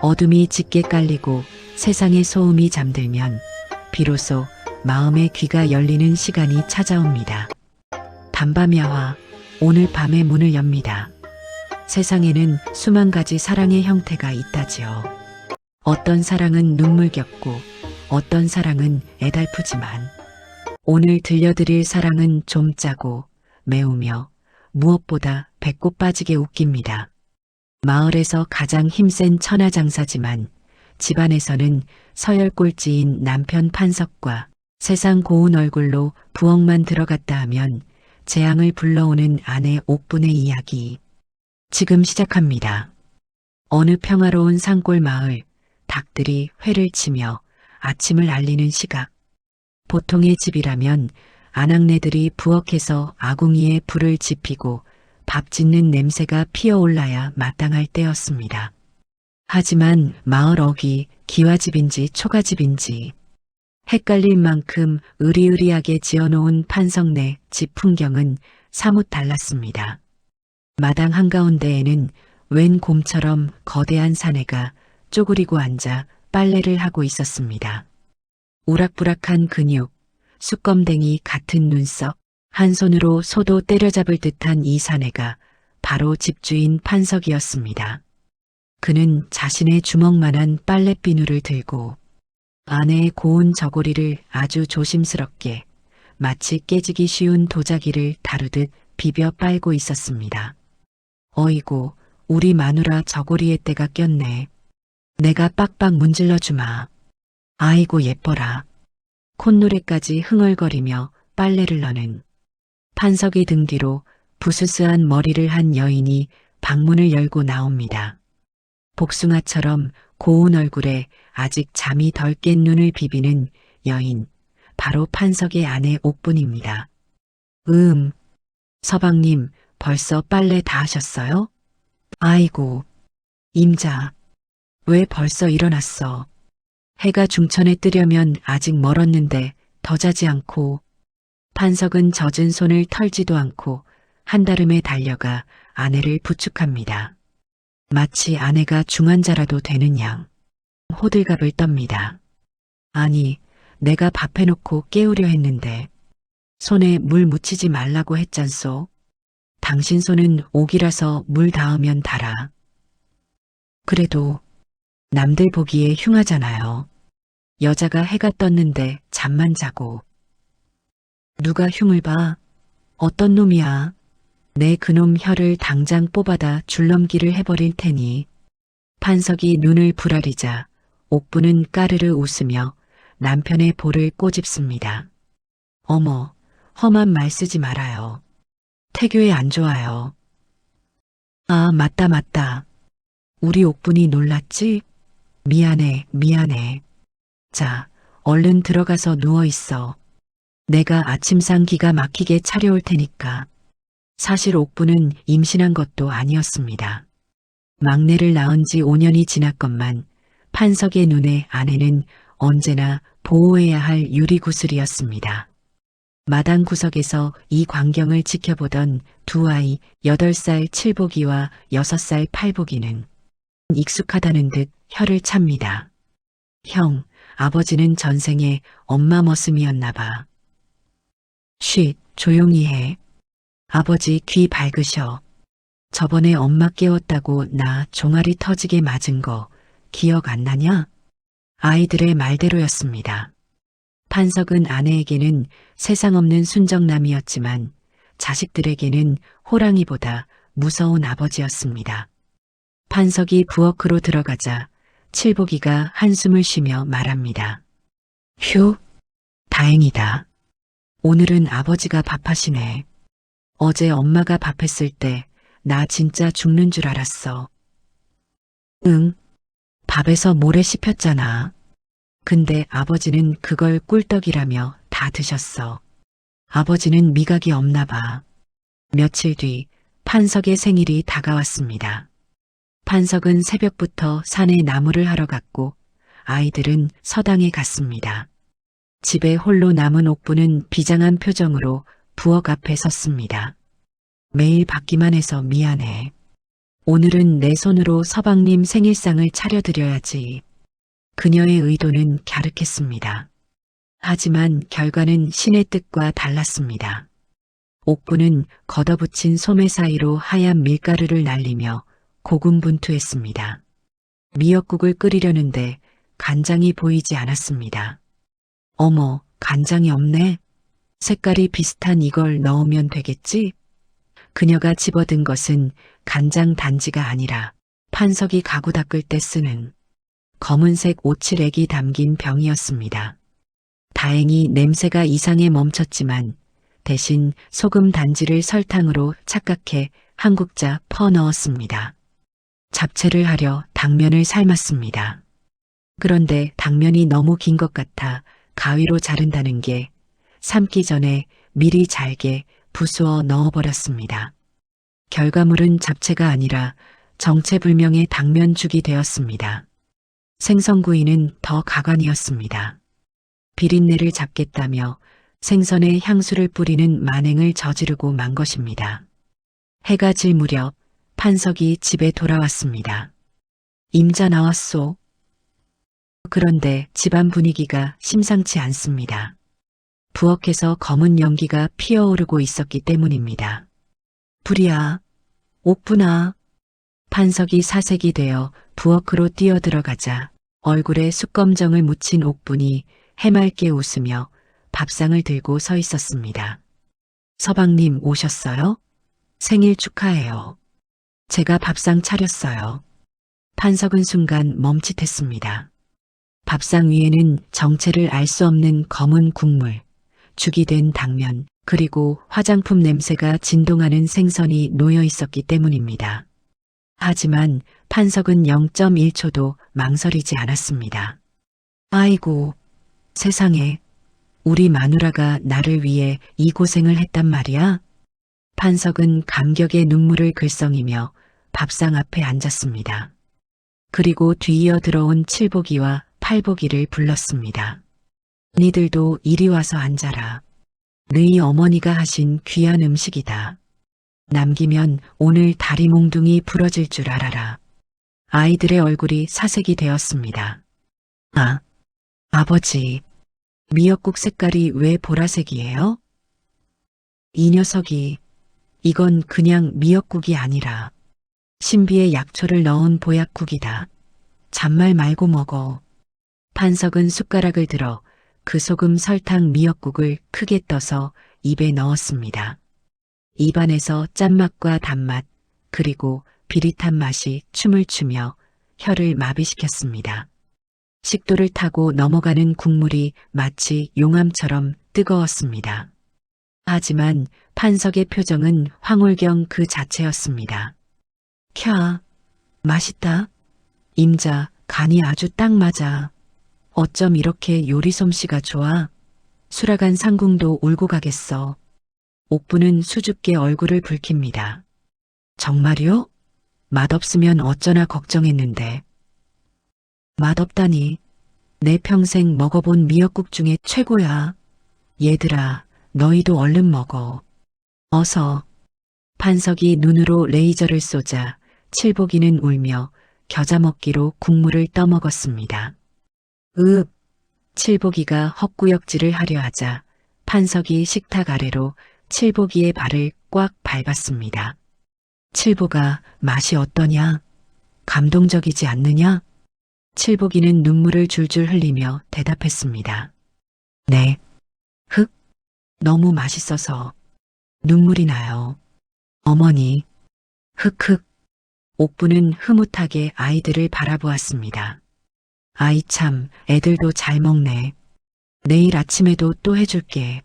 어둠이 짙게 깔리고 세상의 소음이 잠들면 비로소 마음의 귀가 열리는 시간이 찾아옵니다. 단밤야화, 오늘 밤의 문을 엽니다. 세상에는 수만 가지 사랑의 형태가 있다지요. 어떤 사랑은 눈물겹고 어떤 사랑은 애달프지만 오늘 들려드릴 사랑은 좀 짜고 매우며 무엇보다 배꼽 빠지게 웃깁니다. 마을에서 가장 힘센 천하장사지만 집안에서는 서열꼴찌인 남편 판석과 세상 고운 얼굴로 부엌만 들어갔다 하면 재앙을 불러오는 아내 옥분의 이야기. 지금 시작합니다. 어느 평화로운 산골 마을, 닭들이 회를 치며 아침을 알리는 시각. 보통의 집이라면 아낙네들이 부엌에서 아궁이에 불을 지피고 밥 짓는 냄새가 피어올라야 마땅할 때였습니다. 하지만 마을 어귀 기와집인지 초가집인지 헷갈릴 만큼 으리으리하게 지어놓은 판석네 집 풍경은 사뭇 달랐습니다. 마당 한가운데에는 웬 곰처럼 거대한 사내가 쪼그리고 앉아 빨래를 하고 있었습니다. 우락부락한 근육, 수검댕이 같은 눈썹, 한 손으로 소도 때려잡을 듯한 이 사내가 바로 집주인 판석이었습니다. 그는 자신의 주먹만한 빨랫비누를 들고 아내의 고운 저고리를 아주 조심스럽게 마치 깨지기 쉬운 도자기를 다루듯 비벼 빨고 있었습니다. 어이구, 우리 마누라 저고리에 때가 꼈네. 내가 빡빡 문질러 주마. 아이고 예뻐라. 콧노래까지 흥얼거리며 빨래를 넣는 판석이 등 뒤로 부스스한 머리를 한 여인이 방문을 열고 나옵니다. 복숭아처럼 고운 얼굴에 아직 잠이 덜 깬 눈을 비비는 여인, 바로 판석의 아내 옥분입니다. 서방님, 벌써 빨래 다 하셨어요? 아이고, 임자, 왜 벌써 일어났어? 해가 중천에 뜨려면 아직 멀었는데 더 자지 않고. 판석은 젖은 손을 털지도 않고 한달음에 달려가 아내를 부축합니다. 마치 아내가 중환자라도 되는 양. 호들갑을 떱니다. 아니, 내가 밥 해놓고 깨우려 했는데 손에 물 묻히지 말라고 했잖소. 당신 손은 옥이라서 물 닿으면 달아. 그래도 남들 보기에 흉하잖아요. 여자가 해가 떴는데 잠만 자고. 누가 흉을 봐? 어떤 놈이야? 내 그놈 혀를 당장 뽑아다 줄넘기를 해버릴 테니. 판석이 눈을 부라리자 옥분은 까르르 웃으며 남편의 볼을 꼬집습니다. 어머, 험한 말 쓰지 말아요. 태교에 안 좋아요. 아, 맞다. 우리 옥분이 놀랐지? 미안해. 자, 얼른 들어가서 누워있어. 내가 아침상 기가 막히게 차려올 테니까. 사실 옥분은 임신한 것도 아니었습니다. 막내를 낳은 지 5년이 지났건만 판석의 눈에 아내는 언제나 보호해야 할 유리구슬이었습니다. 마당 구석에서 이 광경을 지켜보던 두 아이 8살 칠복이와 6살 팔복이는 익숙하다는 듯 혀를 찹니다. 형, 아버지는 전생에 엄마 머슴이었나 봐. 쉿, 조용히 해. 아버지 귀 밝으셔. 저번에 엄마 깨웠다고 나 종아리 터지게 맞은 거 기억 안 나냐? 아이들의 말대로였습니다. 판석은 아내에게는 세상 없는 순정남이었지만 자식들에게는 호랑이보다 무서운 아버지였습니다. 판석이 부엌으로 들어가자 칠복이가 한숨을 쉬며 말합니다. 휴, 다행이다. 오늘은 아버지가 밥하시네. 어제 엄마가 밥했을 때 나 진짜 죽는 줄 알았어. 응, 밥에서 모래 씹혔잖아. 근데 아버지는 그걸 꿀떡이라며 다 드셨어. 아버지는 미각이 없나 봐. 며칠 뒤 판석의 생일이 다가왔습니다. 판석은 새벽부터 산에 나무를 하러 갔고 아이들은 서당에 갔습니다. 집에 홀로 남은 옥분은 비장한 표정으로 부엌 앞에 섰습니다. 매일 받기만 해서 미안해. 오늘은 내 손으로 서방님 생일상을 차려드려야지. 그녀의 의도는 갸륵했습니다. 하지만 결과는 신의 뜻과 달랐습니다. 옥부는 걷어붙인 소매 사이로 하얀 밀가루를 날리며 고군분투했습니다. 미역국을 끓이려는데 간장이 보이지 않았습니다. 어머, 간장이 없네. 색깔이 비슷한 이걸 넣으면 되겠지? 그녀가 집어든 것은 간장 단지가 아니라 판석이 가구 닦을 때 쓰는 검은색 오칠액이 담긴 병이었습니다. 다행히 냄새가 이상해 멈췄지만 대신 소금 단지를 설탕으로 착각해 한 국자 퍼 넣었습니다. 잡채를 하려 당면을 삶았습니다. 그런데 당면이 너무 긴 것 같아 가위로 자른다는 게 삶기 전에 미리 잘게 부수어 넣어버렸습니다. 결과물은 잡채가 아니라 정체불명의 당면죽이 되었습니다. 생선구이는 더 가관이었습니다. 비린내를 잡겠다며 생선에 향수를 뿌리는 만행을 저지르고 만 것입니다. 해가 질 무렵 판석이 집에 돌아왔습니다. 임자 나왔소. 그런데 집안 분위기가 심상치 않습니다. 부엌에서 검은 연기가 피어오르고 있었기 때문입니다. 불이야, 옥부나. 판석이 사색이 되어 부엌으로 뛰어들어가자 얼굴에 숯검정을 묻힌 옥분이 해맑게 웃으며 밥상을 들고 서 있었습니다. 서방님 오셨어요? 생일 축하해요. 제가 밥상 차렸어요. 판석은 순간 멈칫했습니다. 밥상 위에는 정체를 알 수 없는 검은 국물, 죽이 된 당면, 그리고 화장품 냄새가 진동하는 생선이 놓여 있었기 때문입니다. 하지만 판석은 0.1초도 망설이지 않았습니다. 아이고, 세상에, 우리 마누라가 나를 위해 이 고생을 했단 말이야? 판석은 감격의 눈물을 글썽이며 밥상 앞에 앉았습니다. 그리고 뒤이어 들어온 칠복이와 팔복이를 불렀습니다. 니들도 이리 와서 앉아라. 너희 어머니가 하신 귀한 음식이다. 남기면 오늘 다리 몽둥이 부러질 줄 알아라. 아이들의 얼굴이 사색이 되었습니다. 아, 아버지, 미역국 색깔이 왜 보라색이에요? 이 녀석이, 이건 그냥 미역국이 아니라 신비의 약초를 넣은 보약국이다. 잔말 말고 먹어. 판석은 숟가락을 들어 그 소금 설탕 미역국을 크게 떠서 입에 넣었습니다. 입안에서 짠맛과 단맛, 그리고 비릿한 맛이 춤을 추며 혀를 마비시켰습니다. 식도를 타고 넘어가는 국물이 마치 용암처럼 뜨거웠습니다. 하지만 판석의 표정은 황홀경 그 자체였습니다. 캬, 맛있다. 임자, 간이 아주 딱 맞아. 어쩜 이렇게 요리 솜씨가 좋아? 수라간 상궁도 울고 가겠어. 옥부는 수줍게 얼굴을 붉힙니다. 정말요? 맛없으면 어쩌나 걱정했는데. 맛없다니. 내 평생 먹어본 미역국 중에 최고야. 얘들아, 너희도 얼른 먹어. 어서. 판석이 눈으로 레이저를 쏘자 칠복이는 울며 겨자 먹기로 국물을 떠먹었습니다. 읍. 칠복이가 헛구역질을 하려 하자 판석이 식탁 아래로 칠복이의 발을 꽉 밟았습니다. 칠복아, 맛이 어떠냐? 감동적이지 않느냐? 칠복이는 눈물을 줄줄 흘리며 대답했습니다. 네. 흑. 너무 맛있어서 눈물이 나요. 어머니. 흑흑. 옥부는 흐뭇하게 아이들을 바라보았습니다. 아이 참, 애들도 잘 먹네. 내일 아침에도 또 해줄게.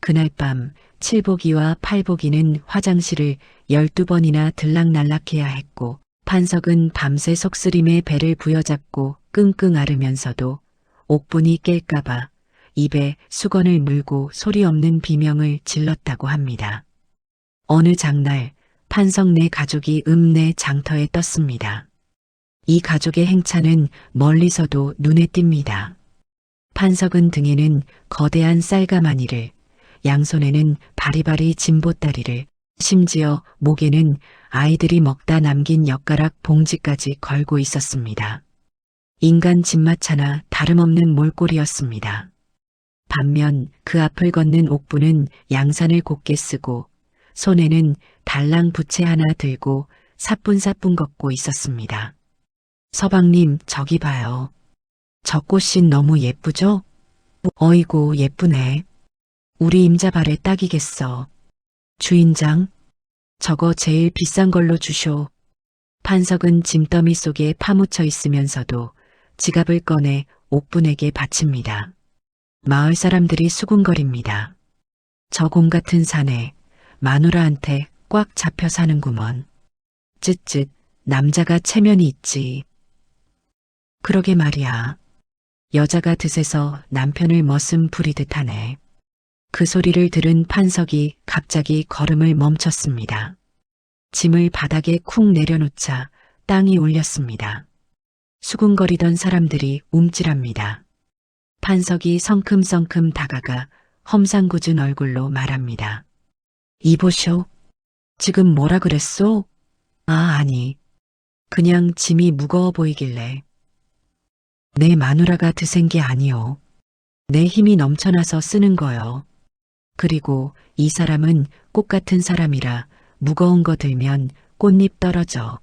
그날 밤 칠복이와 팔복이는 화장실을 12번이나 들락날락해야 했고 판석은 밤새 속쓰림에 배를 부여잡고 끙끙 앓으면서도 옥분이 깰까봐 입에 수건을 물고 소리 없는 비명을 질렀다고 합니다. 어느 장날 판석 네 가족이 읍내 장터에 떴습니다. 이 가족의 행차는 멀리서도 눈에 띕니다. 판석은 등에는 거대한 쌀가마니를, 양손에는 바리바리 진보다리를, 심지어 목에는 아이들이 먹다 남긴 엿가락 봉지까지 걸고 있었습니다. 인간 집마차나 다름없는 몰골이었습니다. 반면 그 앞을 걷는 옥부는 양산을 곧게 쓰고 손에는 달랑 부채 하나 들고 사뿐사뿐 걷고 있었습니다. 서방님, 저기 봐요. 저 꽃이 너무 예쁘죠? 어이구, 예쁘네. 우리 임자 발에 딱이겠어. 주인장, 저거 제일 비싼 걸로 주쇼. 판석은 짐더미 속에 파묻혀 있으면서도 지갑을 꺼내 옥분에게 바칩니다. 마을 사람들이 수군거립니다. 저 곰 같은 사내 마누라한테 꽉 잡혀 사는구먼. 쯧쯧, 남자가 체면이 있지. 그러게 말이야. 여자가 드세서 남편을 머슴 부리듯 하네. 그 소리를 들은 판석이 갑자기 걸음을 멈췄습니다. 짐을 바닥에 쿵 내려놓자 땅이 울렸습니다. 수군거리던 사람들이 움찔합니다. 판석이 성큼성큼 다가가 험상궂은 얼굴로 말합니다. 이보쇼. 지금 뭐라 그랬소? 아니. 그냥 짐이 무거워 보이길래. 내 마누라가 드센 게 아니오. 내 힘이 넘쳐나서 쓰는 거요. 그리고 이 사람은 꽃 같은 사람이라 무거운 거 들면 꽃잎 떨어져.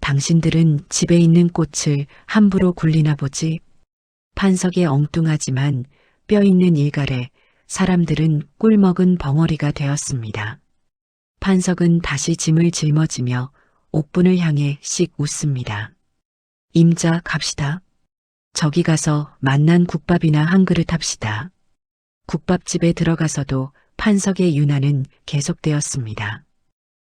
당신들은 집에 있는 꽃을 함부로 굴리나 보지. 판석에 엉뚱하지만 뼈 있는 일갈에 사람들은 꿀먹은 벙어리가 되었습니다. 판석은 다시 짐을 짊어지며 옥분을 향해 씩 웃습니다. 임자, 갑시다. 저기 가서 맛난 국밥이나 한 그릇 합시다. 국밥집에 들어가서도 판석의 윤화는 계속되었습니다.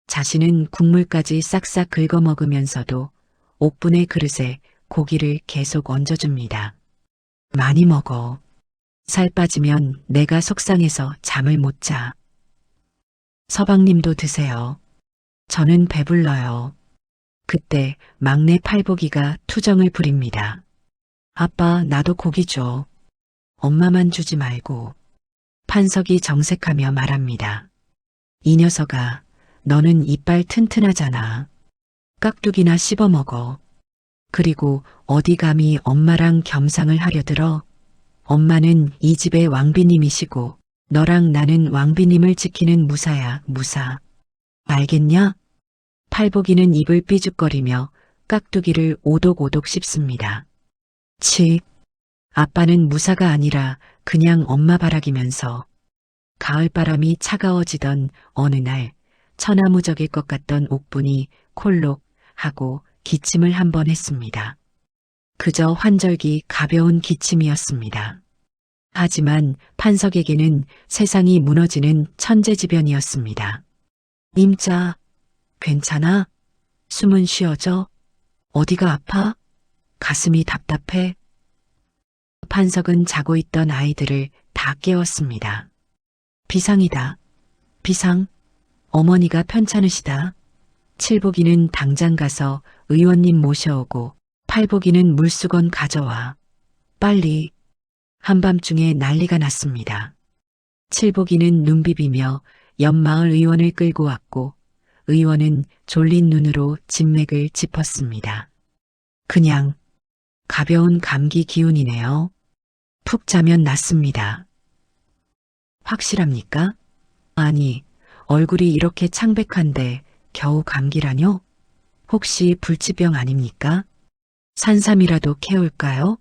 자신은 국물까지 싹싹 긁어 먹으면서도 옥분의 그릇에 고기를 계속 얹어줍니다. 많이 먹어. 살 빠지면 내가 속상해서 잠을 못 자. 서방님도 드세요. 저는 배불러요. 그때 막내 팔복이가 투정을 부립니다. 아빠, 나도 고기 줘. 엄마만 주지 말고. 판석이 정색하며 말합니다. 이 녀석아, 너는 이빨 튼튼하잖아. 깍두기나 씹어 먹어. 그리고 어디 감히 엄마랑 겸상을 하려 들어? 엄마는 이 집의 왕비님이시고 너랑 나는 왕비님을 지키는 무사야, 무사. 알겠냐? 팔복이는 입을 삐죽거리며 깍두기를 오독오독 씹습니다. 치, 아빠는 무사가 아니라 그냥 엄마 바라기면서. 가을바람이 차가워지던 어느 날 천하무적일 것 같던 옥분이 콜록 하고 기침을 한 번 했습니다. 그저 환절기 가벼운 기침이었습니다. 하지만 판석에게는 세상이 무너지는 천재지변이었습니다. 임자, 괜찮아? 숨은 쉬어져? 어디가 아파? 가슴이 답답해? 판석은 자고 있던 아이들을 다 깨웠습니다. 비상이다. 비상. 어머니가 편찮으시다. 칠복이는 당장 가서 의원님 모셔오고 팔복이는 물수건 가져와. 빨리. 한밤중에 난리가 났습니다. 칠복이는 눈 비비며 옆 마을 의원을 끌고 왔고 의원은 졸린 눈으로 진맥을 짚었습니다. 그냥 가벼운 감기 기운이네요. 푹 자면 낫습니다. 확실합니까? 아니, 얼굴이 이렇게 창백한데 겨우 감기라뇨? 혹시 불치병 아닙니까? 산삼이라도 캐올까요?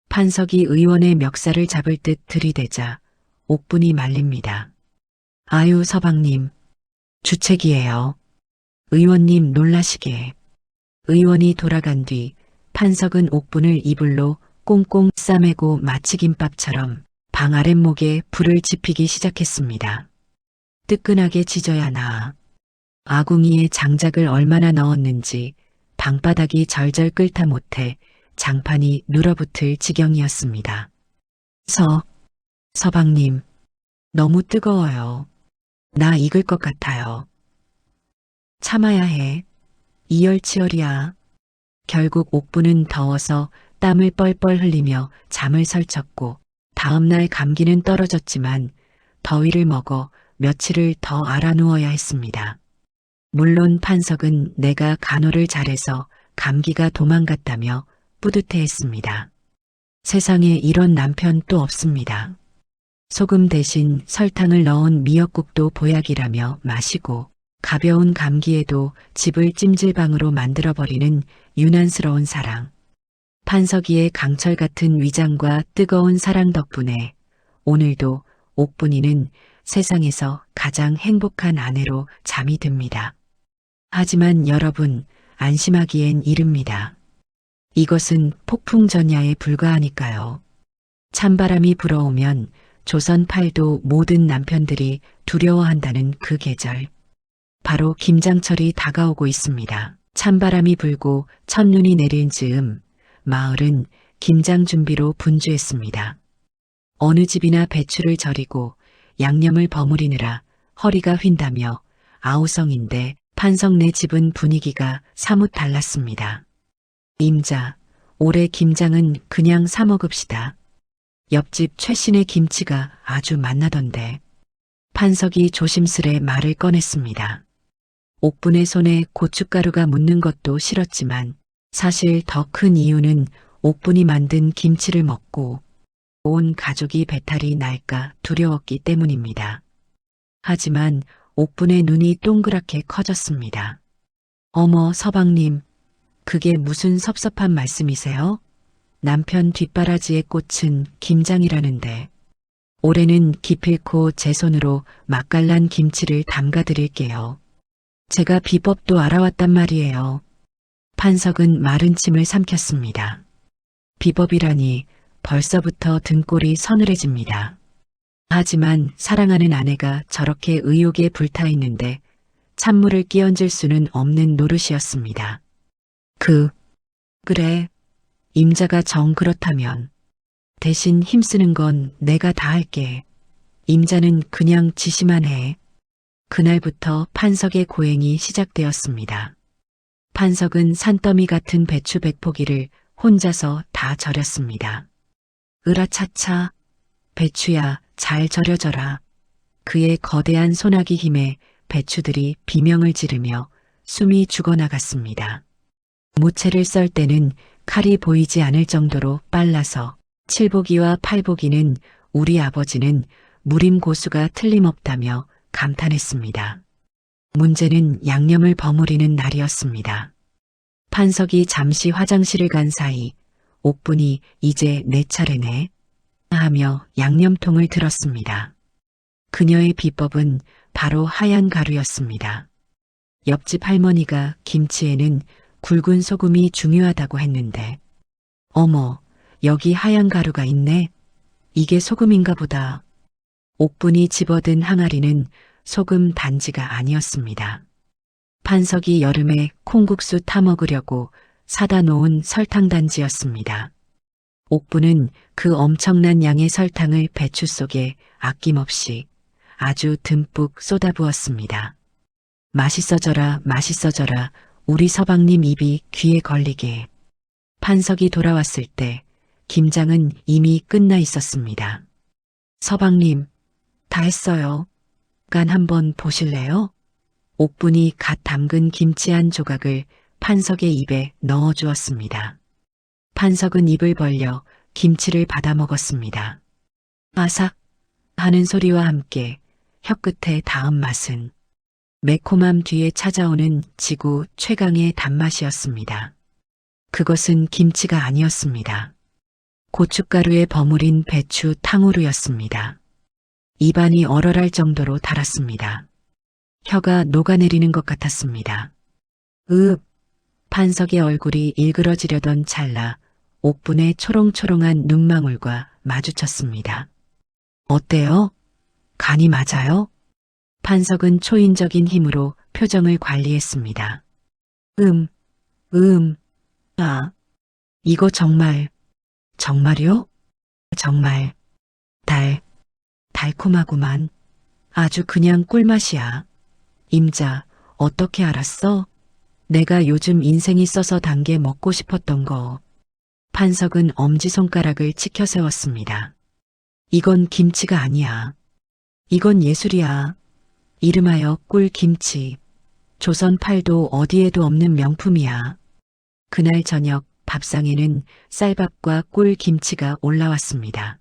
판석이 의원의 멱살을 잡을 듯 들이대자 옥분이 말립니다. 아유, 서방님, 주책이에요. 의원님 놀라시게. 의원이 돌아간 뒤 판석은 옥분을 이불로 꽁꽁 싸매고 마치김밥처럼 방 아랫목에 불을 지피기 시작했습니다. 뜨끈하게 지져야 나. 아궁이에 장작을 얼마나 넣었는지 방바닥이 절절 끓다 못해 장판이 눌어붙을 지경이었습니다. 서방님, 너무 뜨거워요. 나 익을 것 같아요. 참아야 해. 이열치열이야. 결국 옥분은 더워서 땀을 뻘뻘 흘리며 잠을 설쳤고 다음날 감기는 떨어졌지만 더위를 먹어 며칠을 더 알아누워야 했습니다. 물론 판석은 내가 간호를 잘해서 감기가 도망갔다며 뿌듯해했습니다. 세상에 이런 남편 또 없습니다. 소금 대신 설탕을 넣은 미역국도 보약이라며 마시고 가벼운 감기에도 집을 찜질방으로 만들어버리는 유난스러운 사랑. 판석이의 강철 같은 위장과 뜨거운 사랑 덕분에 오늘도 옥분이는 세상에서 가장 행복한 아내로 잠이 듭니다. 하지만 여러분, 안심하기엔 이릅니다. 이것은 폭풍 전야에 불과하니까요. 찬바람이 불어오면 조선 팔도 모든 남편들이 두려워한다는 그 계절. 바로 김장철이 다가오고 있습니다. 찬바람이 불고 첫눈이 내린 즈음 마을은 김장 준비로 분주했습니다. 어느 집이나 배추를 절이고 양념을 버무리느라 허리가 휜다며 아우성인데 판석네 집은 분위기가 사뭇 달랐습니다. 임자, 올해 김장은 그냥 사 먹읍시다. 옆집 최신의 김치가 아주 맛나던데. 판석이 조심스레 말을 꺼냈습니다. 옥분의 손에 고춧가루가 묻는 것도 싫었지만 사실 더 큰 이유는 옥분이 만든 김치를 먹고 온 가족이 배탈이 날까 두려웠기 때문입니다. 하지만 옥분의 눈이 동그랗게 커졌습니다. 어머 서방님, 그게 무슨 섭섭한 말씀이세요? 남편 뒷바라지의 꽃은 김장이라는데 올해는 기필코 제 손으로 맛깔난 김치를 담가드릴게요. 제가 비법도 알아왔단 말이에요. 판석은 마른 침을 삼켰습니다. 비법이라니 벌써부터 등골이 서늘해집니다. 하지만 사랑하는 아내가 저렇게 의욕에 불타 있는데 찬물을 끼얹을 수는 없는 노릇이었습니다. 그래. 임자가 정 그렇다면 대신 힘쓰는 건 내가 다 할게. 임자는 그냥 지시만 해. 그날부터 판석의 고행이 시작되었습니다. 판석은 산더미 같은 배추 100포기를 혼자서 다 절였습니다. 으라차차, 배추야 잘 절여져라. 그의 거대한 소나기 힘에 배추들이 비명을 지르며 숨이 죽어나갔습니다. 무채를 썰 때는 칼이 보이지 않을 정도로 빨라서 칠보기와 팔보기는 우리 아버지는 무림 고수가 틀림없다며 감탄했습니다. 문제는 양념을 버무리는 날이었습니다. 판석이 잠시 화장실을 간 사이 옥분이 이제 내 차례네 하며 양념통을 들었습니다. 그녀의 비법은 바로 하얀 가루였습니다. 옆집 할머니가 김치에는 굵은 소금이 중요하다고 했는데 어머, 여기 하얀 가루가 있네. 이게 소금인가 보다. 옥분이 집어든 항아리는 소금 단지가 아니었습니다. 판석이 여름에 콩국수 타먹으려고 사다 놓은 설탕 단지였습니다. 옥분은 그 엄청난 양의 설탕을 배추 속에 아낌없이 아주 듬뿍 쏟아부었습니다. 맛있어져라, 맛있어져라, 우리 서방님 입이 귀에 걸리게. 판석이 돌아왔을 때 김장은 이미 끝나 있었습니다. 서방님, 다 했어요. 간 한번 보실래요? 옥분이 갓 담근 김치 한 조각을 판석의 입에 넣어 주었습니다. 판석은 입을 벌려 김치를 받아 먹었습니다. 아삭 하는 소리와 함께 혀끝에 닿은 맛은 매콤함 뒤에 찾아오는 지구 최강의 단맛이었습니다. 그것은 김치가 아니었습니다. 고춧가루에 버무린 배추 탕후루였습니다. 입안이 얼얼할 정도로 달았습니다. 혀가 녹아내리는 것 같았습니다. 판석의 얼굴이 일그러지려던 찰나 옥분의 초롱초롱한 눈망울과 마주쳤습니다. 어때요? 간이 맞아요? 판석은 초인적인 힘으로 표정을 관리했습니다. 아, 이거 정말요? 정말, 달콤하구만. 아주 그냥 꿀맛이야. 임자, 어떻게 알았어? 내가 요즘 인생이 써서 단 게 먹고 싶었던 거. 판석은 엄지손가락을 치켜 세웠습니다. 이건 김치가 아니야. 이건 예술이야. 이름하여 꿀김치. 조선 팔도 어디에도 없는 명품이야. 그날 저녁 밥상에는 쌀밥과 꿀김치가 올라왔습니다.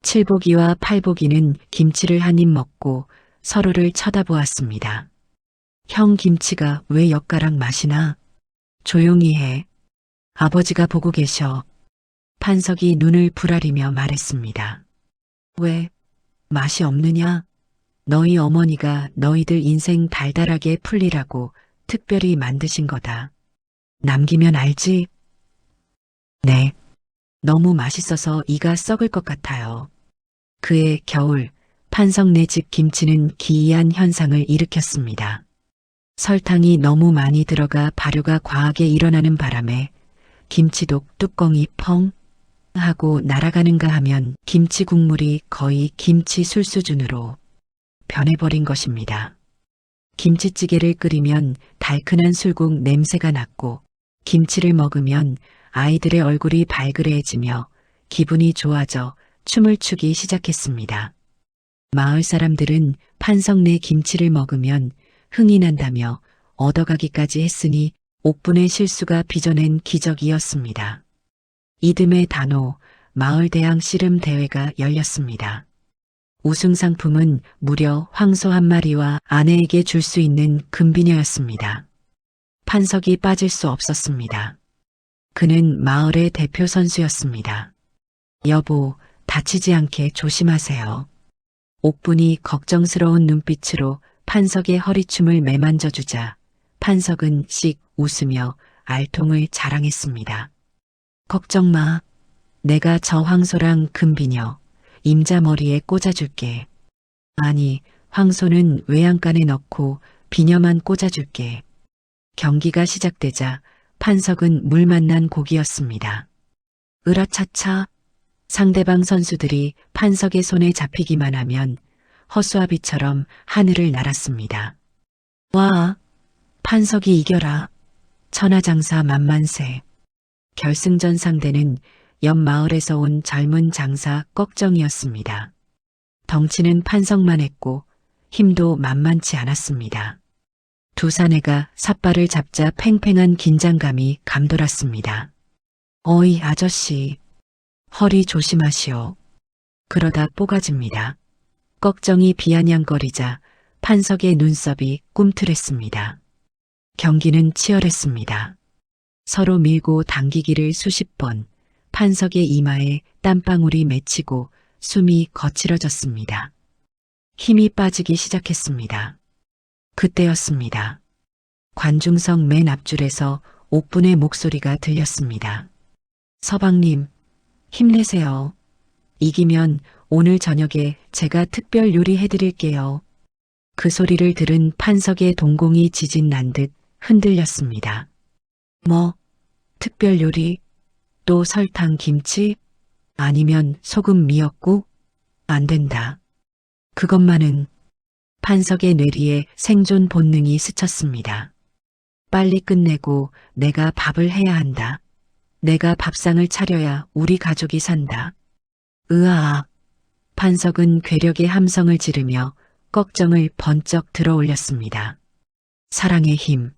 칠복이와 팔복이는 김치를 한 입 먹고 서로를 쳐다보았습니다. 형 김치가 왜 엿가락 맛이나? 조용히 해. 아버지가 보고 계셔. 판석이 눈을 부라리며 말했습니다. 왜? 맛이 없느냐? 너희 어머니가 너희들 인생 달달하게 풀리라고 특별히 만드신 거다. 남기면 알지? 네. 너무 맛있어서 이가 썩을 것 같아요. 그해 겨울 판석네 집 김치는 기이한 현상을 일으켰습니다. 설탕이 너무 많이 들어가 발효가 과하게 일어나는 바람에 김치독 뚜껑이 펑 하고 날아가는가 하면 김치 국물이 거의 김치술 수준으로 변해버린 것입니다. 김치찌개를 끓이면 달큰한 술국 냄새가 났고 김치를 먹으면 아이들의 얼굴이 발그레해지며 기분이 좋아져 춤을 추기 시작했습니다. 마을 사람들은 판석내 김치를 먹으면 흥이 난다며 얻어가기까지 했으니 옥분의 실수가 빚어낸 기적이었습니다. 이듬해 단오 마을대항 씨름 대회가 열렸습니다. 우승 상품은 무려 황소 한 마리와 아내에게 줄 수 있는 금비녀였습니다. 판석이 빠질 수 없었습니다. 그는 마을의 대표 선수였습니다. 여보, 다치지 않게 조심하세요. 옥분이 걱정스러운 눈빛으로 판석의 허리춤을 매만져주자 판석은 씩 웃으며 알통을 자랑했습니다. 걱정 마. 내가 저 황소랑 금비녀, 임자 머리에 꽂아줄게. 아니, 황소는 외양간에 넣고 비녀만 꽂아줄게. 경기가 시작되자 판석은 물 만난 고기였습니다. 으라차차. 상대방 선수들이 판석의 손에 잡히기만 하면 허수아비처럼 하늘을 날았습니다. 와, 판석이 이겨라. 천하장사 만만세. 결승전 상대는 옆 마을에서 온 젊은 장사 꺽정이었습니다. 덩치는 판석만 했고 힘도 만만치 않았습니다. 두 사내가 삿발을 잡자 팽팽한 긴장감이 감돌았습니다. 어이 아저씨, 허리 조심하시오. 그러다 뽀가집니다. 꺽정이 비아냥거리자 판석의 눈썹이 꿈틀했습니다. 경기는 치열했습니다. 서로 밀고 당기기를 수십 번, 판석의 이마에 땀방울이 맺히고 숨이 거칠어졌습니다. 힘이 빠지기 시작했습니다. 그때였습니다. 관중석 맨 앞줄에서 옥분의 목소리가 들렸습니다. 서방님, 힘내세요. 이기면 오늘 저녁에 제가 특별 요리 해드릴게요. 그 소리를 들은 판석의 동공이 지진 난 듯 흔들렸습니다. 뭐, 특별 요리? 또 설탕 김치? 아니면 소금 미역국? 안 된다. 그것만은 판석의 뇌리에 생존 본능이 스쳤습니다. 빨리 끝내고 내가 밥을 해야 한다. 내가 밥상을 차려야 우리 가족이 산다. 으아. 판석은 괴력의 함성을 지르며 꺽정을 번쩍 들어 올렸습니다. 사랑의 힘.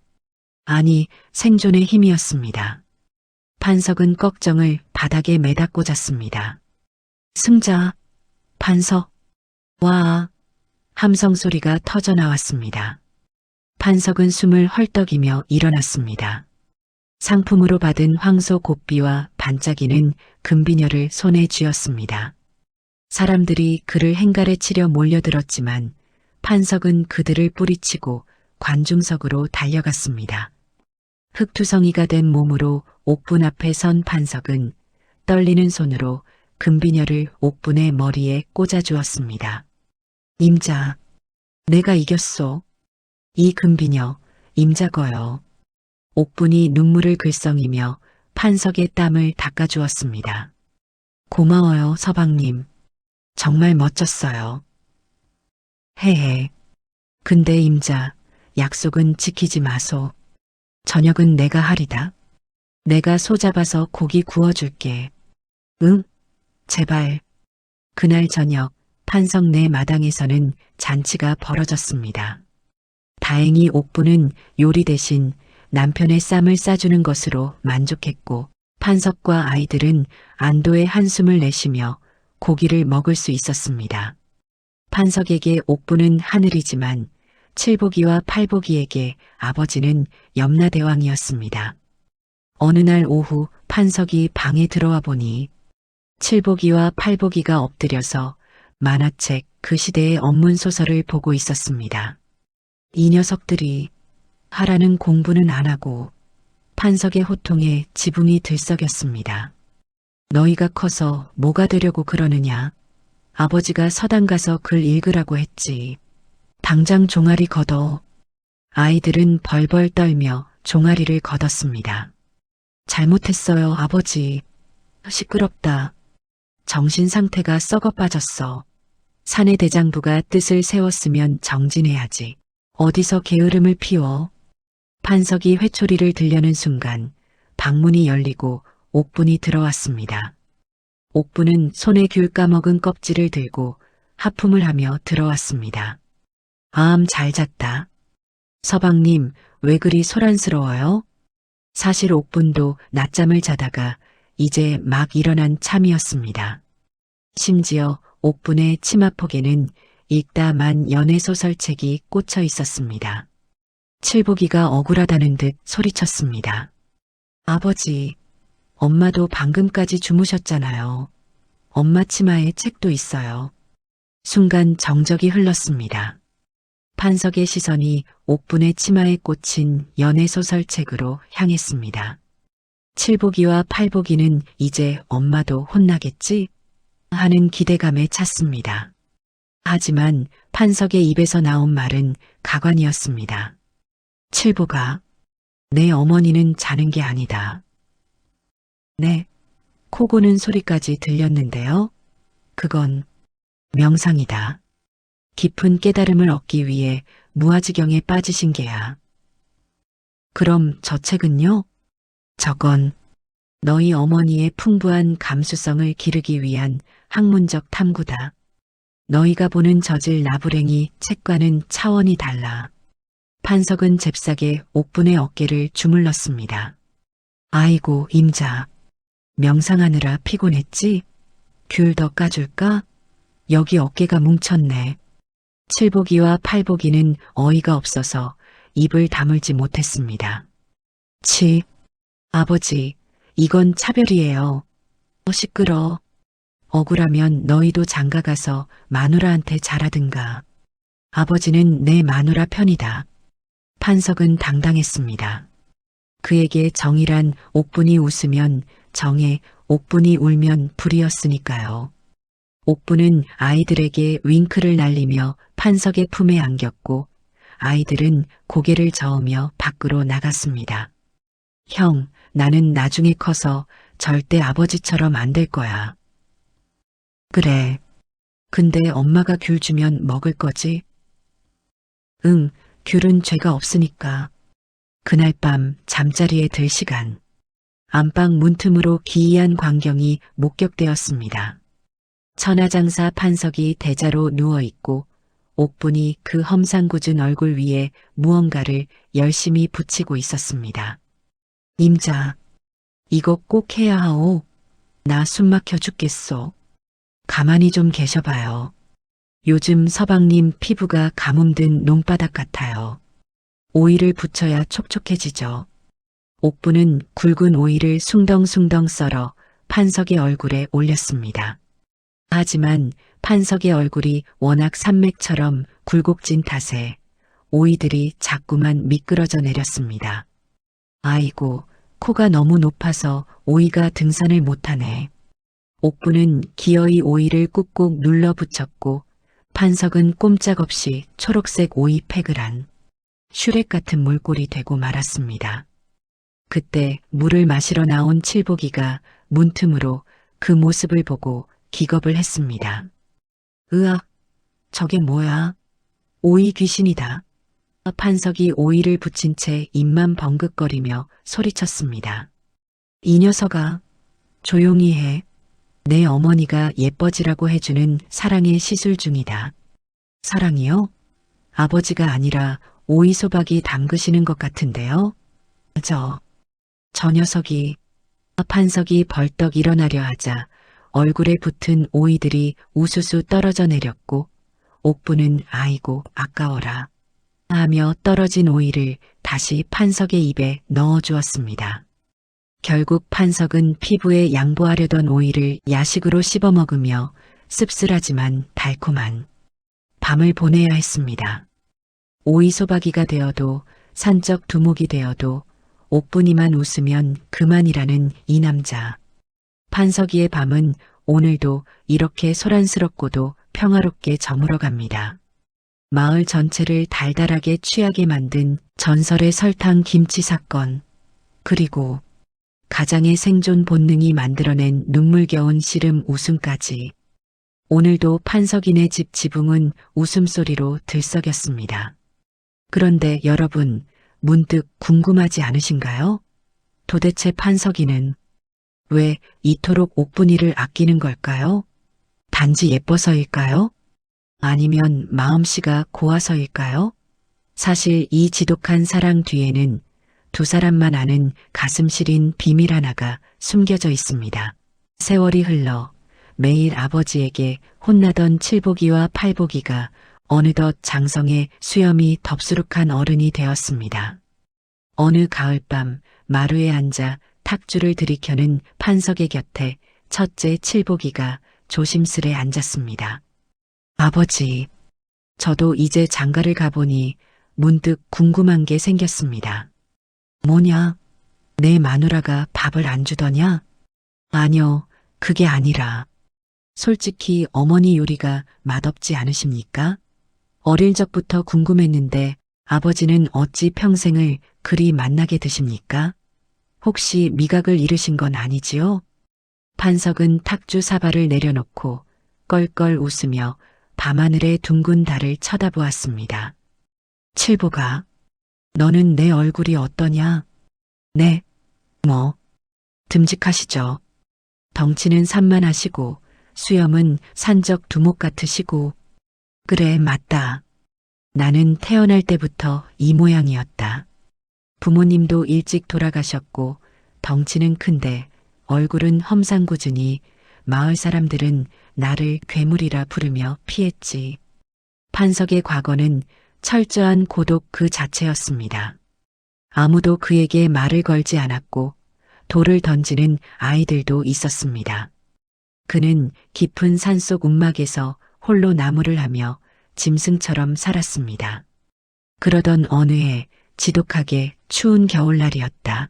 아니, 생존의 힘이었습니다. 판석은 꺽정을 바닥에 매다 꽂았습니다. 승자. 판석. 와. 함성 소리가 터져 나왔습니다. 판석은 숨을 헐떡이며 일어났습니다. 상품으로 받은 황소 곱비와 반짝이는 금비녀를 손에 쥐었습니다. 사람들이 그를 행가래 치려 몰려들었지만 판석은 그들을 뿌리치고 관중석으로 달려갔습니다. 흙투성이가 된 몸으로 옥분 앞에 선 판석은 떨리는 손으로 금비녀를 옥분의 머리에 꽂아주었습니다. 임자, 내가 이겼소. 이 금비녀, 임자거요. 옥분이 눈물을 글썽이며 판석의 땀을 닦아주었습니다. 고마워요, 서방님. 정말 멋졌어요. 헤헤. 근데 임자, 약속은 지키지 마소. 저녁은 내가 하리다. 내가 소 잡아서 고기 구워줄게. 응? 제발. 그날 저녁 판석 내 마당에서는 잔치가 벌어졌습니다. 다행히 옥부는 요리 대신 남편의 쌈을 싸주는 것으로 만족했고 판석과 아이들은 안도의 한숨을 내쉬며 고기를 먹을 수 있었습니다. 판석에게 옥부는 하늘이지만 칠복이와 팔복이에게 아버지는 염라대왕이었습니다. 어느 날 오후 판석이 방에 들어와 보니 칠복이와 팔복이가 엎드려서 만화책 그 시대의 언문소설을 보고 있었습니다. 이 녀석들이 하라는 공부는 안 하고 판석의 호통에 지붕이 들썩였습니다. 너희가 커서 뭐가 되려고 그러느냐? 아버지가 서당 가서 글 읽으라고 했지. 당장 종아리 걷어. 아이들은 벌벌 떨며 종아리를 걷었습니다. 잘못했어요, 아버지. 시끄럽다. 정신 상태가 썩어 빠졌어. 사내 대장부가 뜻을 세웠으면 정진해야지. 어디서 게으름을 피워. 판석이 회초리를 들려는 순간 방문이 열리고 옥분이 들어왔습니다. 옥분은 손에 귤 까먹은 껍질을 들고 하품을 하며 들어왔습니다. 아암 잘 잤다. 서방님, 왜 그리 소란스러워요? 사실 옥분도 낮잠을 자다가 이제 막 일어난 참이었습니다. 심지어 옥분의 치마폭에는 읽다만 연애소설책이 꽂혀 있었습니다. 칠복이가 억울하다는 듯 소리쳤습니다. 아버지, 엄마도 방금까지 주무셨잖아요. 엄마 치마에 책도 있어요. 순간 정적이 흘렀습니다. 판석의 시선이 옥분의 치마에 꽂힌 연애소설책으로 향했습니다. 칠복이와 팔복이는 이제 엄마도 혼나겠지? 하는 기대감에 찼습니다. 하지만 판석의 입에서 나온 말은 가관이었습니다. 칠복아, 내 어머니는 자는 게 아니다. 네, 코 고는 소리까지 들렸는데요. 그건 명상이다. 깊은 깨달음을 얻기 위해 무아지경에 빠지신 게야. 그럼 저 책은요? 저건 너희 어머니의 풍부한 감수성을 기르기 위한 학문적 탐구다. 너희가 보는 저질 나부랭이 책과는 차원이 달라. 판석은 잽싸게 옥분의 어깨를 주물렀습니다. 아이고 임자, 명상하느라 피곤했지? 귤 더 까줄까? 여기 어깨가 뭉쳤네. 칠복이와 팔복이는 어이가 없어서 입을 다물지 못했습니다. 치, 아버지, 이건 차별이에요. 시끄러. 억울하면 너희도 장가가서 마누라한테 잘하든가. 아버지는 내 마누라 편이다. 판석은 당당했습니다. 그에게 정이란 옥분이 웃으면 정에, 옥분이 울면 불이었으니까요. 옥분은 아이들에게 윙크를 날리며 판석의 품에 안겼고 아이들은 고개를 저으며 밖으로 나갔습니다. 형, 나는 나중에 커서 절대 아버지처럼 안 될 거야. 그래. 근데 엄마가 귤 주면 먹을 거지? 응, 귤은 죄가 없으니까. 그날 밤 잠자리에 들 시간. 안방 문틈으로 기이한 광경이 목격되었습니다. 천하장사 판석이 대자로 누워있고 옥분이 그 험상궂은 얼굴 위에 무언가를 열심히 붙이고 있었습니다. 임자, 이거 꼭 해야 하오. 나 숨 막혀 죽겠소. 가만히 좀 계셔봐요. 요즘 서방님 피부가 가뭄든 논바닥 같아요. 오이를 붙여야 촉촉해지죠. 옥분은 굵은 오이를 숭덩숭덩 썰어 판석의 얼굴에 올렸습니다. 하지만 판석의 얼굴이 워낙 산맥처럼 굴곡진 탓에 오이들이 자꾸만 미끄러져 내렸습니다. 아이고, 코가 너무 높아서 오이가 등산을 못하네. 옥분은 기어이 오이를 꾹꾹 눌러 붙였고 판석은 꼼짝없이 초록색 오이 팩을 한 슈렉 같은 몰골이 되고 말았습니다. 그때 물을 마시러 나온 칠복이가 문틈으로 그 모습을 보고 기겁을 했습니다. 으악, 저게 뭐야? 오이 귀신이다. 판석이 오이를 붙인 채 입만 벙긋거리며 소리쳤습니다. 이 녀석아, 조용히 해. 내 어머니가 예뻐지라고 해주는 사랑의 시술 중이다. 사랑이요? 아버지가 아니라 오이소박이 담그시는 것 같은데요? 저 녀석이 판석이 벌떡 일어나려 하자 얼굴에 붙은 오이들이 우수수 떨어져 내렸고 옥부는 아이고 아까워라 하며 떨어진 오이를 다시 판석의 입에 넣어 주었습니다. 결국 판석은 피부에 양보하려던 오이를 야식으로 씹어 먹으며 씁쓸하지만 달콤한 밤을 보내야 했습니다. 오이소박이가 되어도 산적 두목이 되어도 옥분이만 웃으면 그만이라는 이 남자. 판석이의 밤은 오늘도 이렇게 소란스럽고도 평화롭게 저물어 갑니다. 마을 전체를 달달하게 취하게 만든 전설의 설탕 김치 사건, 그리고 가장의 생존 본능이 만들어낸 눈물겨운 씨름 웃음까지. 오늘도 판석이네 집 지붕은 웃음소리로 들썩였습니다. 그런데 여러분, 문득 궁금하지 않으신가요? 도대체 판석이는 왜 이토록 옥분이를 아끼는 걸까요? 단지 예뻐서일까요? 아니면 마음씨가 고와서일까요? 사실 이 지독한 사랑 뒤에는 두 사람만 아는 가슴 시린 비밀 하나가 숨겨져 있습니다. 세월이 흘러 매일 아버지에게 혼나던 칠복이와 팔복이가 어느덧 장성의 수염이 덥수룩한 어른이 되었습니다. 어느 가을밤 마루에 앉아 탁주를 들이켜는 판석의 곁에 첫째 칠복이가 조심스레 앉았습니다. 아버지, 저도 이제 장가를 가보니 문득 궁금한 게 생겼습니다. 뭐냐? 내 마누라가 밥을 안 주더냐? 아니요, 그게 아니라 솔직히 어머니 요리가 맛없지 않으십니까? 어릴 적부터 궁금했는데 아버지는 어찌 평생을 그리 맛나게 드십니까? 혹시 미각을 잃으신 건 아니지요? 판석은 탁주 사발을 내려놓고 껄껄 웃으며 밤하늘의 둥근 달을 쳐다보았습니다. 칠보가, 너는 내 얼굴이 어떠냐? 네, 듬직하시죠. 덩치는 산만하시고 수염은 산적 두목 같으시고. 그래, 맞다. 나는 태어날 때부터 이 모양이었다. 부모님도 일찍 돌아가셨고 덩치는 큰데 얼굴은 험상궂으니 마을 사람들은 나를 괴물이라 부르며 피했지. 판석의 과거는 철저한 고독 그 자체였습니다. 아무도 그에게 말을 걸지 않았고 돌을 던지는 아이들도 있었습니다. 그는 깊은 산속 움막에서 홀로 나무를 하며 짐승처럼 살았습니다. 그러던 어느 해 지독하게 추운 겨울날이었다.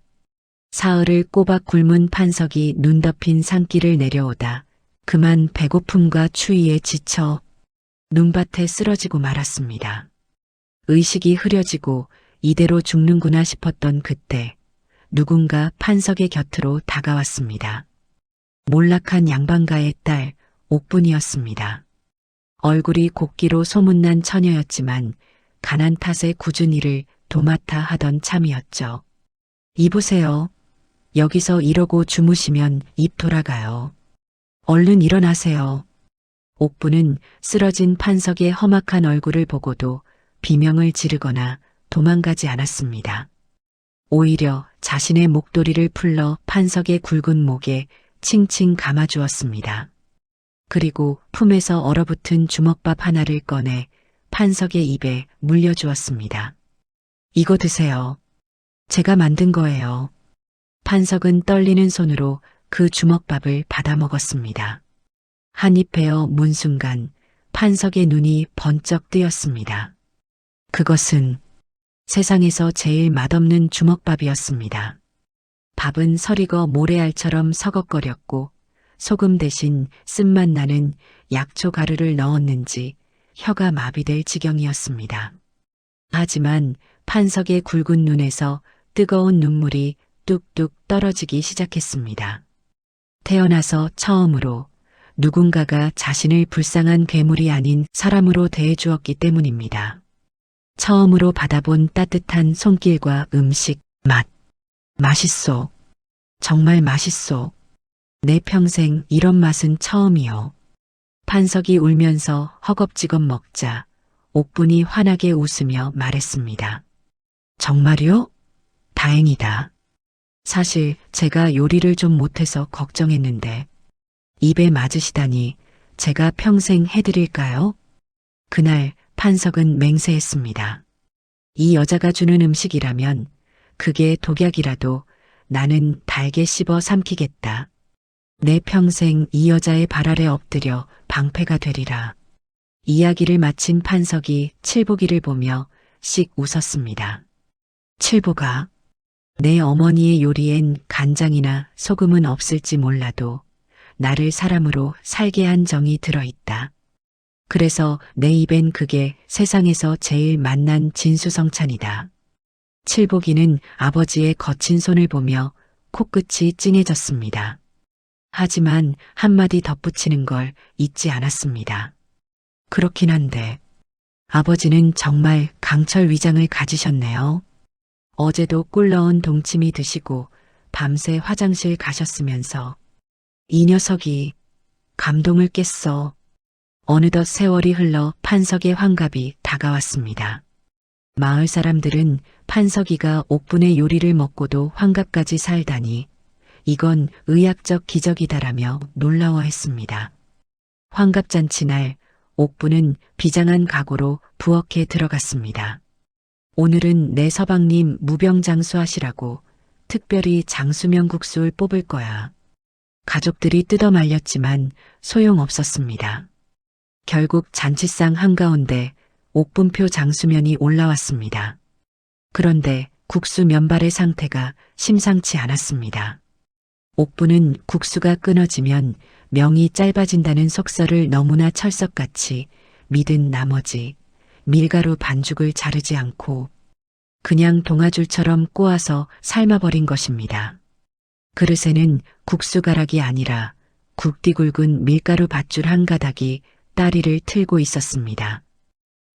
사흘을 꼬박 굶은 판석이 눈 덮인 산길을 내려오다 그만 배고픔과 추위에 지쳐 눈밭에 쓰러지고 말았습니다. 의식이 흐려지고 이대로 죽는구나 싶었던 그때 누군가 판석의 곁으로 다가왔습니다. 몰락한 양반가의 딸 옥분이었습니다. 얼굴이 곱기로 소문난 처녀였지만 가난 탓에 굳은 일을 도맡아 하던 참이었죠. 이보세요. 여기서 이러고 주무시면 입 돌아가요. 얼른 일어나세요. 옥부는 쓰러진 판석의 험악한 얼굴을 보고도 비명을 지르거나 도망가지 않았습니다. 오히려 자신의 목도리를 풀러 판석의 굵은 목에 칭칭 감아주었습니다. 그리고 품에서 얼어붙은 주먹밥 하나를 꺼내 판석의 입에 물려주었습니다. 이거 드세요. 제가 만든 거예요. 판석은 떨리는 손으로 그 주먹밥을 받아 먹었습니다. 한 입 베어 문 순간 판석의 눈이 번쩍 뜨였습니다. 그것은 세상에서 제일 맛없는 주먹밥이었습니다. 밥은 설익어 모래알처럼 서걱거렸고 소금 대신 쓴맛 나는 약초 가루를 넣었는지 혀가 마비될 지경이었습니다. 하지만 판석의 굵은 눈에서 뜨거운 눈물이 뚝뚝 떨어지기 시작했습니다. 태어나서 처음으로 누군가가 자신을 불쌍한 괴물이 아닌 사람으로 대해주었기 때문입니다. 처음으로 받아본 따뜻한 손길과 음식, 맛. 맛있소. 정말 맛있소. 내 평생 이런 맛은 처음이요. 판석이 울면서 허겁지겁 먹자 옥분이 환하게 웃으며 말했습니다. 정말요? 다행이다. 사실 제가 요리를 좀 못해서 걱정했는데 입에 맞으시다니 제가 평생 해드릴까요? 그날 판석은 맹세했습니다. 이 여자가 주는 음식이라면 그게 독약이라도 나는 달게 씹어 삼키겠다. 내 평생 이 여자의 발 아래 엎드려 방패가 되리라. 이야기를 마친 판석이 칠복이를 보며 씩 웃었습니다. 칠복아, 내 어머니의 요리엔 간장이나 소금은 없을지 몰라도 나를 사람으로 살게 한 정이 들어있다. 그래서 내 입엔 그게 세상에서 제일 맛난 진수성찬이다. 칠복이는 아버지의 거친 손을 보며 코끝이 찡해졌습니다. 하지만 한마디 덧붙이는 걸 잊지 않았습니다. 그렇긴 한데 아버지는 정말 강철 위장을 가지셨네요. 어제도 꿀 넣은 동치미 드시고 밤새 화장실 가셨으면서 이 녀석이 감동을 깼어. 어느덧 세월이 흘러 판석의 환갑이 다가왔습니다. 마을 사람들은 판석이가 옥분의 요리를 먹고도 환갑까지 살다니 이건 의학적 기적이다라며 놀라워했습니다. 환갑잔치 날 옥분은 비장한 각오로 부엌에 들어갔습니다. 오늘은 내 서방님 무병장수하시라고 특별히 장수명 국수를 뽑을 거야. 가족들이 뜯어 말렸지만 소용없었습니다. 결국 잔치상 한가운데 옥분표 장수면이 올라왔습니다. 그런데 국수 면발의 상태가 심상치 않았습니다. 옥분은 국수가 끊어지면 명이 짧아진다는 속설을 너무나 철석같이 믿은 나머지 밀가루 반죽을 자르지 않고 그냥 동아줄처럼 꼬아서 삶아버린 것입니다. 그릇에는 국수가락이 아니라 굵디 굵은 밀가루 밧줄 한 가닥이 따리를 틀고 있었습니다.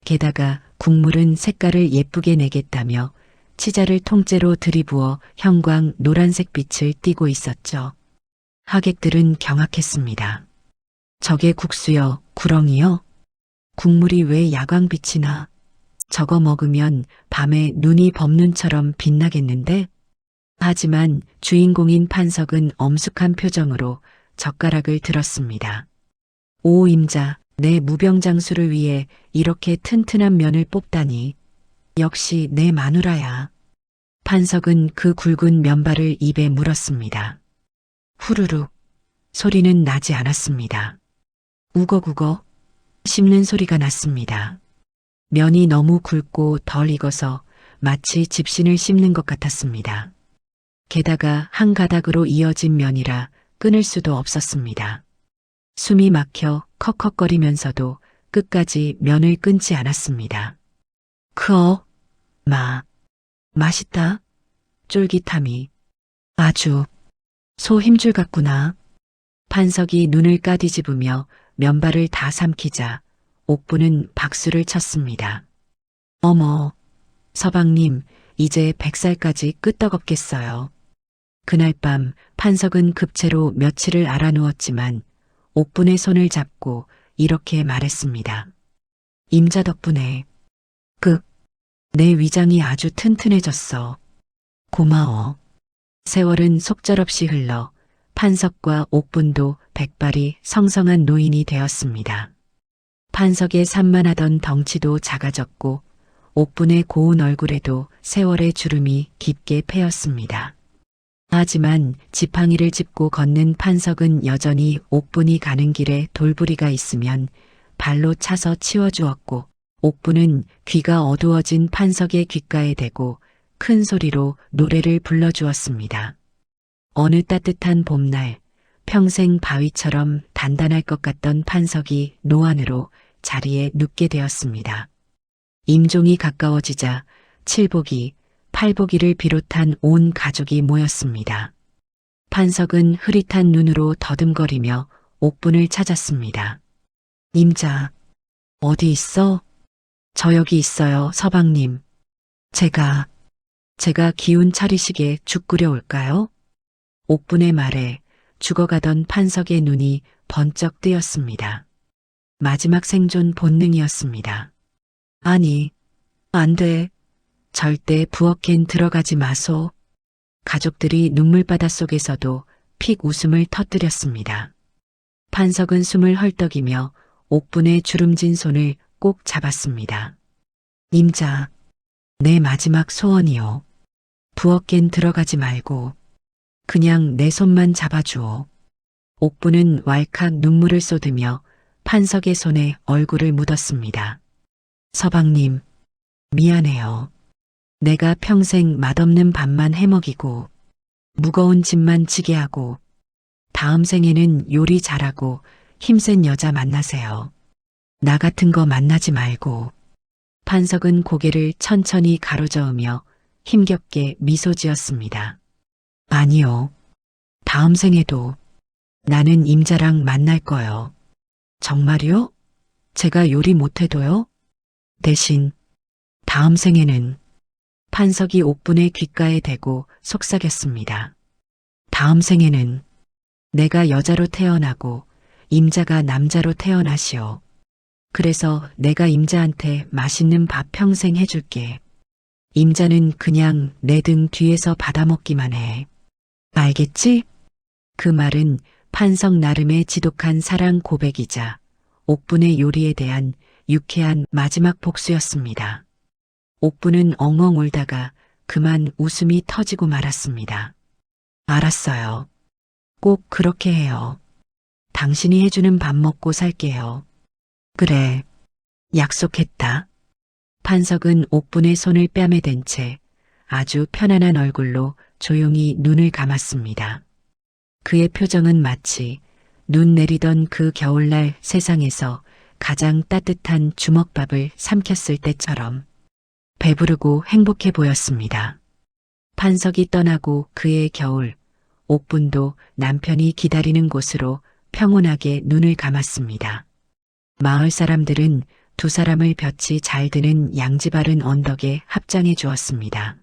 게다가 국물은 색깔을 예쁘게 내겠다며 치자를 통째로 들이부어 형광 노란색 빛을 띠고 있었죠. 하객들은 경악했습니다. 저게 국수요, 구렁이요? 국물이 왜 야광빛이 나? 저거 먹으면 밤에 눈이 범눈처럼 빛나겠는데? 하지만 주인공인 판석은 엄숙한 표정으로 젓가락을 들었습니다. 오 임자, 내 무병장수를 위해 이렇게 튼튼한 면을 뽑다니. 역시 내 마누라야. 판석은 그 굵은 면발을 입에 물었습니다. 후루룩 소리는 나지 않았습니다. 우거우거 씹는 소리가 났습니다. 면이 너무 굵고 덜 익어서 마치 집신을 씹는 것 같았습니다. 게다가 한 가닥으로 이어진 면이라 끊을 수도 없었습니다. 숨이 막혀 컥컥거리면서도 끝까지 면을 끊지 않았습니다. 맛있다. 쫄깃함이 아주 소 힘줄 같구나. 판석이 눈을 까디집으며 면발을 다 삼키자 옥분은 박수를 쳤습니다. 어머, 서방님, 이제 100살까지 끄떡없겠어요. 그날 밤 판석은 급체로 며칠을 알아누웠지만 옥분의 손을 잡고 이렇게 말했습니다. 임자 덕분에 내 위장이 아주 튼튼해졌어. 고마워. 세월은 속절없이 흘러 판석과 옥분도 백발이 성성한 노인이 되었습니다. 판석의 산만하던 덩치도 작아졌고 옥분의 고운 얼굴에도 세월의 주름이 깊게 패였습니다. 하지만 지팡이를 짚고 걷는 판석은 여전히 옥분이 가는 길에 돌부리가 있으면 발로 차서 치워주었고 옥분은 귀가 어두워진 판석의 귓가에 대고 큰 소리로 노래를 불러주었습니다. 어느 따뜻한 봄날 평생 바위처럼 단단할 것 같던 판석이 노안으로 자리에 눕게 되었습니다. 임종이 가까워지자 칠복이, 팔복이를 비롯한 온 가족이 모였습니다. 판석은 흐릿한 눈으로 더듬거리며 옥분을 찾았습니다. 임자, 어디 있어? 저 여기 있어요, 서방님. 제가 기운 차리시게 죽 끓여올까요? 옥분의 말에 죽어가던 판석의 눈이 번쩍 뜨였습니다. 마지막 생존 본능이었습니다. 아니, 안 돼. 절대 부엌엔 들어가지 마소. 가족들이 눈물바다 속에서도 픽 웃음을 터뜨렸습니다. 판석은 숨을 헐떡이며 옥분의 주름진 손을 꼭 잡았습니다. 임자, 내 마지막 소원이요. 부엌엔 들어가지 말고 그냥 내 손만 잡아주오. 옥분은 왈칵 눈물을 쏟으며 판석의 손에 얼굴을 묻었습니다. 서방님, 미안해요. 내가 평생 맛없는 밥만 해먹이고 무거운 짐만 지게 하고 다음 생에는 요리 잘하고 힘센 여자 만나세요. 나 같은 거 만나지 말고. 판석은 고개를 천천히 가로저으며 힘겹게 미소 지었습니다. 아니요. 다음 생에도 나는 임자랑 만날 거요. 정말요? 제가 요리 못해도요? 대신 다음 생에는 판석이 옥분의 귓가에 대고 속삭였습니다. 다음 생에는 내가 여자로 태어나고 임자가 남자로 태어나시오. 그래서 내가 임자한테 맛있는 밥 평생 해줄게. 임자는 그냥 내 등 뒤에서 받아먹기만 해. 알겠지? 그 말은 판석 나름의 지독한 사랑 고백이자 옥분의 요리에 대한 유쾌한 마지막 복수였습니다. 옥분은 엉엉 울다가 그만 웃음이 터지고 말았습니다. 알았어요. 꼭 그렇게 해요. 당신이 해주는 밥 먹고 살게요. 그래, 약속했다. 판석은 옥분의 손을 뺨에댄 채 아주 편안한 얼굴로 조용히 눈을 감았습니다. 그의 표정은 마치 눈 내리던 그 겨울날 세상에서 가장 따뜻한 주먹밥을 삼켰을 때처럼 배부르고 행복해 보였습니다. 판석이 떠나고 그의 겨울, 옥분도 남편이 기다리는 곳으로 평온하게 눈을 감았습니다. 마을 사람들은 두 사람을 볕이 잘 드는 양지바른 언덕에 합장해 주었습니다.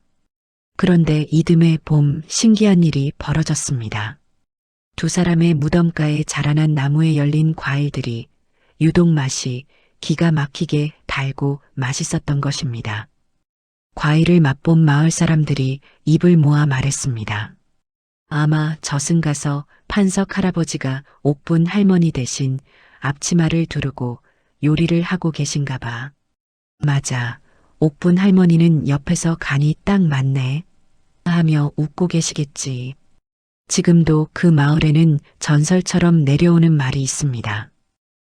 그런데 이듬해 봄 신기한 일이 벌어졌습니다. 두 사람의 무덤가에 자라난 나무에 열린 과일들이 유독 맛이 기가 막히게 달고 맛있었던 것입니다. 과일을 맛본 마을 사람들이 입을 모아 말했습니다. 아마 젖은 가서 판석 할아버지가 옥분 할머니 대신 앞치마를 두르고 요리를 하고 계신가 봐. 맞아. 옥분 할머니는 옆에서 간이 딱 맞네. 하며 웃고 계시겠지. 지금도 그 마을에는 전설처럼 내려오는 말이 있습니다.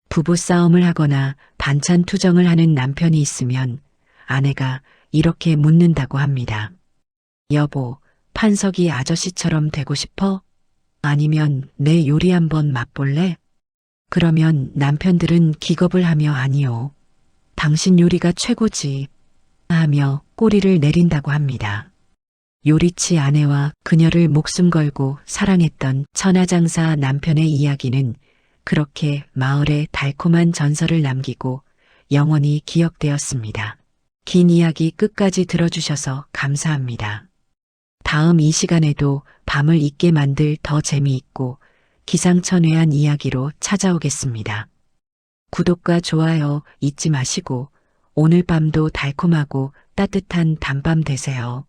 부부싸움을 하거나 반찬 투정을 하는 남편이 있으면 아내가 이렇게 묻는다고 합니다. 여보, 판석이 아저씨처럼 되고 싶어? 아니면 내 요리 한번 맛볼래? 그러면 남편들은 기겁을 하며 아니요. 당신 요리가 최고지. 하며 꼬리를 내린다고 합니다. 요리치 아내와 그녀를 목숨 걸고 사랑했던 천하장사 남편의 이야기는 그렇게 마을에 달콤한 전설을 남기고 영원히 기억되었습니다. 긴 이야기 끝까지 들어주셔서 감사합니다. 다음 이 시간에도 밤을 잊게 만들 더 재미있고 기상천외한 이야기로 찾아오겠습니다. 구독과 좋아요 잊지 마시고 오늘 밤도 달콤하고 따뜻한 밤밤 되세요.